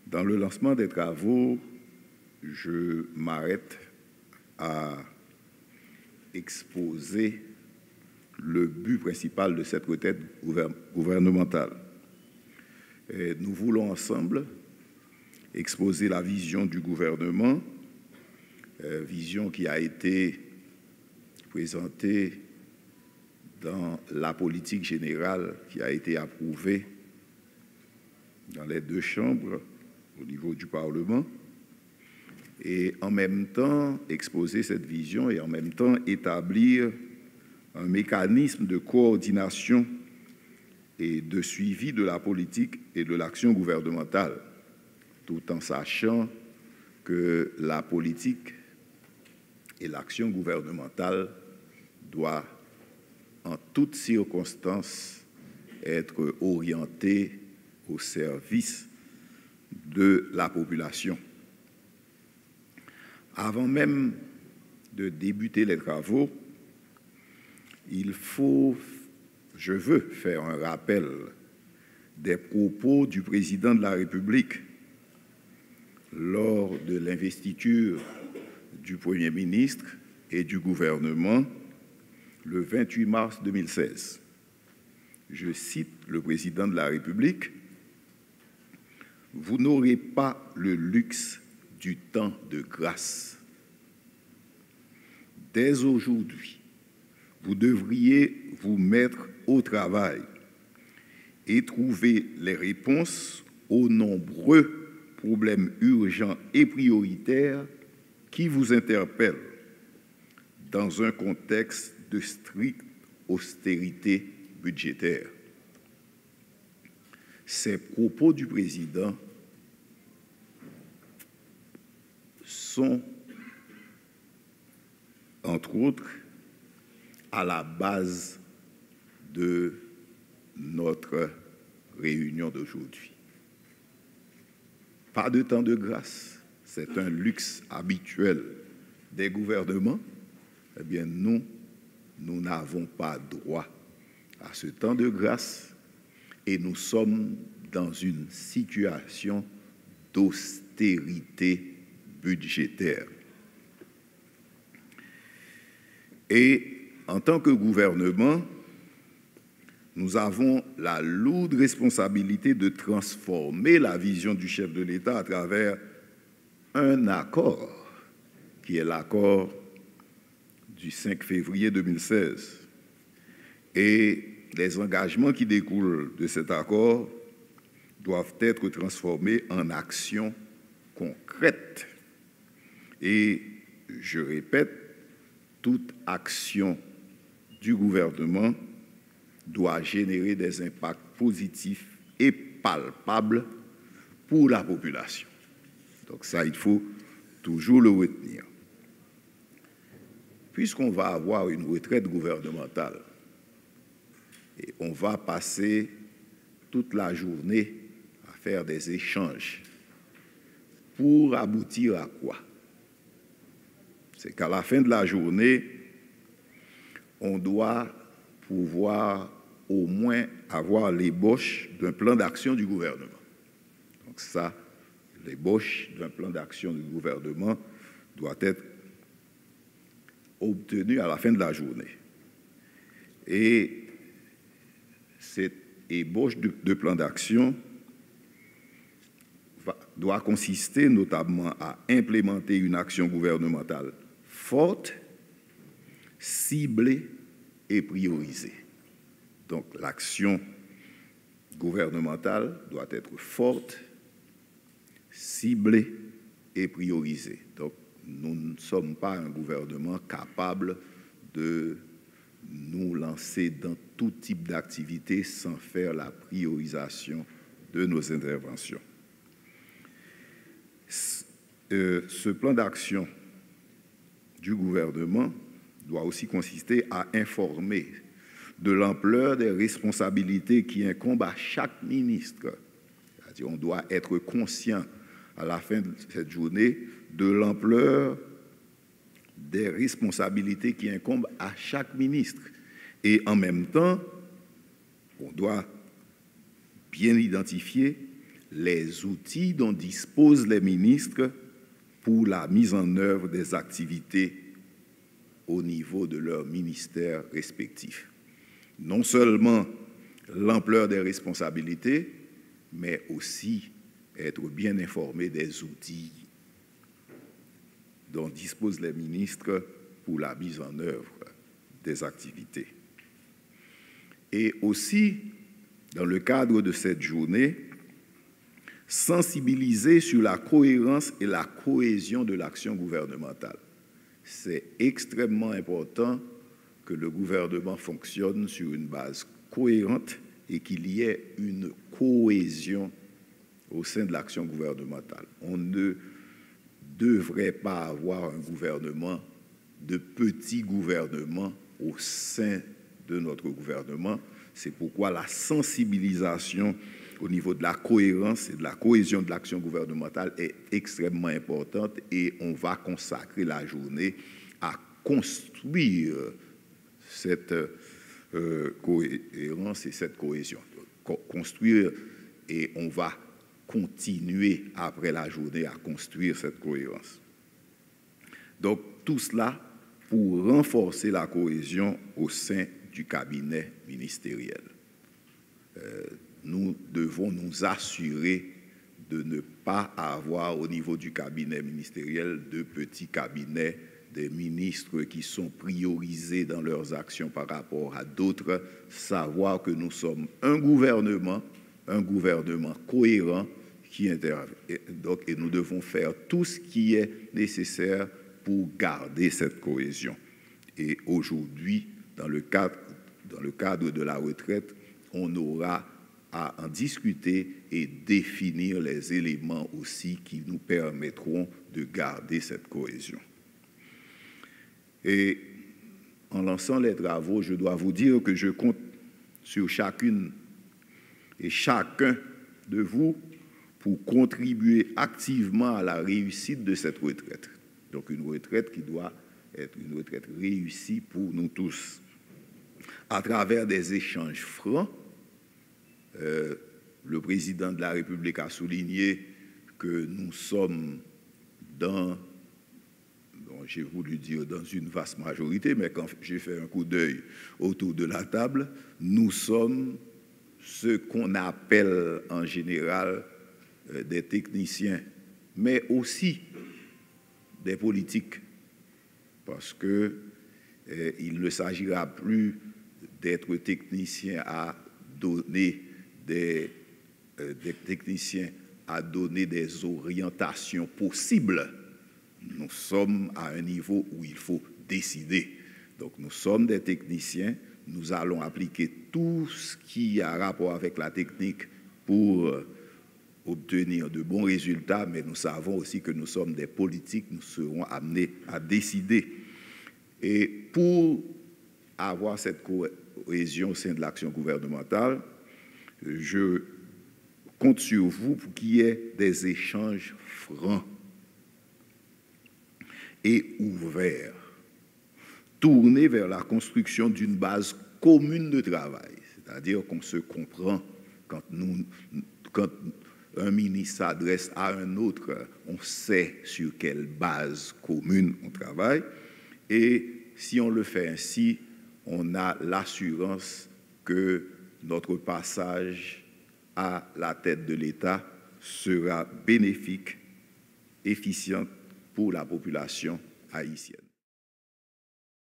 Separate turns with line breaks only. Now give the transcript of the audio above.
Dans le lancement des travaux, je m'arrête à exposer le but principal de cette retraite gouvernementale. Et nous voulons ensemble exposer la vision du gouvernement, vision qui a été présentée dans la politique générale qui a été approuvée dans les deux chambres au niveau du Parlement, et en même temps exposer cette vision et en même temps établir un mécanisme de coordination et de suivi de la politique et de l'action gouvernementale, tout en sachant que la politique et l'action gouvernementale doivent en toutes circonstances être orientées au service de la population. Avant même de débuter les travaux, je veux faire un rappel des propos du président de la République lors de l'investiture du Premier ministre et du gouvernement le 28 mars 2016. Je cite le président de la République: « Vous n'aurez pas le luxe du temps de grâce. Dès aujourd'hui, vous devriez vous mettre au travail et trouver les réponses aux nombreux problèmes urgents et prioritaires qui vous interpellent dans un contexte de stricte austérité budgétaire. » Ces propos du président sont, entre autres, à la base de notre réunion d'aujourd'hui. Pas de temps de grâce, c'est un luxe habituel des gouvernements. Eh bien, nous n'avons pas droit à ce temps de grâce et nous sommes dans une situation d'austérité budgétaire. Et en tant que gouvernement, nous avons la lourde responsabilité de transformer la vision du chef de l'État à travers un accord, qui est l'accord du 5 février 2016. Et les engagements qui découlent de cet accord doivent être transformés en actions concrètes. Et je répète, toute action du gouvernement doit générer des impacts positifs et palpables pour la population. Donc ça, il faut toujours le retenir. Puisqu'on va avoir une retraite gouvernementale et on va passer toute la journée à faire des échanges pour aboutir à quoi? C'est qu'à la fin de la journée, on doit pouvoir au moins avoir l'ébauche d'un plan d'action du gouvernement. Donc ça, l'ébauche d'un plan d'action du gouvernement doit être obtenue à la fin de la journée. Et cette ébauche de plan d'action doit consister notamment à implémenter une action gouvernementale forte, ciblée et priorisée. Donc l'action gouvernementale doit être forte, ciblée et priorisée. Donc nous ne sommes pas un gouvernement capable de nous lancer dans tout type d'activité sans faire la priorisation de nos interventions. Ce plan d'action du gouvernement doit aussi consister à informer de l'ampleur des responsabilités qui incombent à chaque ministre. C'est-à-dire, on doit être conscient à la fin de cette journée de l'ampleur des responsabilités qui incombent à chaque ministre. Et en même temps, on doit bien identifier les outils dont disposent les ministres pour la mise en œuvre des activités au niveau de leurs ministères respectifs. Non seulement l'ampleur des responsabilités, mais aussi être bien informé des outils dont disposent les ministres pour la mise en œuvre des activités. Et aussi, dans le cadre de cette journée, sensibiliser sur la cohérence et la cohésion de l'action gouvernementale. C'est extrêmement important que le gouvernement fonctionne sur une base cohérente et qu'il y ait une cohésion au sein de l'action gouvernementale. On ne devrait pas avoir un gouvernement de petits gouvernements au sein de notre gouvernement. C'est pourquoi la sensibilisation au niveau de la cohérence et de la cohésion de l'action gouvernementale est extrêmement importante et on va consacrer la journée à construire cette cohérence et cette cohésion. Construire, et on va continuer après la journée à construire cette cohérence. Donc tout cela pour renforcer la cohésion au sein du cabinet ministériel. Nous devons nous assurer de ne pas avoir au niveau du cabinet ministériel de petits cabinets, des ministres qui sont priorisés dans leurs actions par rapport à d'autres, savoir que nous sommes un gouvernement cohérent qui intervient. Donc, et nous devons faire tout ce qui est nécessaire pour garder cette cohésion. Et aujourd'hui, dans le cadre de la retraite, on aura à en discuter et définir les éléments aussi qui nous permettront de garder cette cohésion. Et en lançant les travaux, je dois vous dire que je compte sur chacune et chacun de vous pour contribuer activement à la réussite de cette retraite. Donc une retraite qui doit être une retraite réussie pour nous tous. À travers des échanges francs, le président de la République a souligné que nous sommes j'ai voulu dire dans une vaste majorité, mais quand j'ai fait un coup d'œil autour de la table, nous sommes ce qu'on appelle en général des techniciens, mais aussi des politiques, parce que il ne s'agira plus d'être technicien à donner des techniciens à donner des orientations possibles. Nous sommes à un niveau où il faut décider. Donc nous sommes des techniciens, nous allons appliquer tout ce qui a rapport avec la technique pour obtenir de bons résultats, mais nous savons aussi que nous sommes des politiques, nous serons amenés à décider. Et pour avoir cette cohésion au sein de l'action gouvernementale, je compte sur vous pour qu'il y ait des échanges francs et ouverts, tournés vers la construction d'une base commune de travail, c'est-à-dire qu'on se comprend quand un ministre s'adresse à un autre, on sait sur quelle base commune on travaille, et si on le fait ainsi, on a l'assurance que notre passage à la tête de l'État sera bénéfique, efficient pour la population haïtienne.